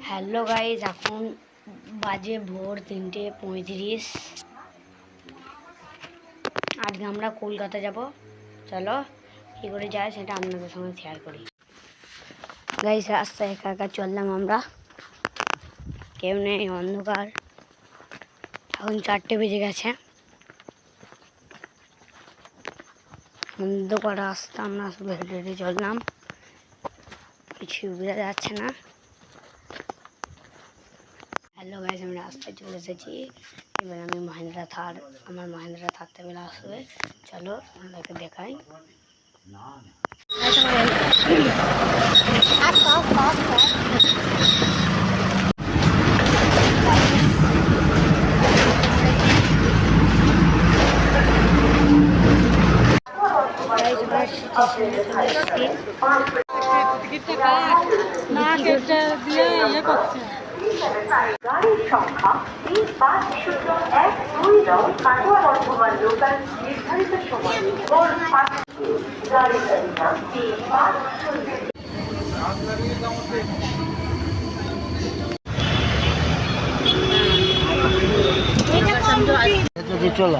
Hello guys, এখন বাজে ভোর 3:35। আজকে আমরা কলকাতা যাব। চলো কী করে যায় সেটা আপনাদের সঙ্গে শেয়ার করি। গাইজ, রাস্তায় একা একা চললাম আমরা, কেউ নেই, অন্ধকার। এখন 4টে বেজে গেছে। অন্ধকার রাস্তা, আমরা শুধু হেঁটে হেঁটে চললাম, কিছু বোঝা যাচ্ছে না। হ্যালো গাইজ, আমি রাস্তায় চলে এসেছি। এবার আমি আমার মহেন্দ্রা থারতে বেলা আসবে। চলো আপনাদেরকে দেখাই। গাড়ির সংখ্যা 350129 কাটোয়া বর্ধমান লোকাল নির্ধারিত সময়ে ভোর 5টায়। গাড়ির তালিকা 35 চলো चलो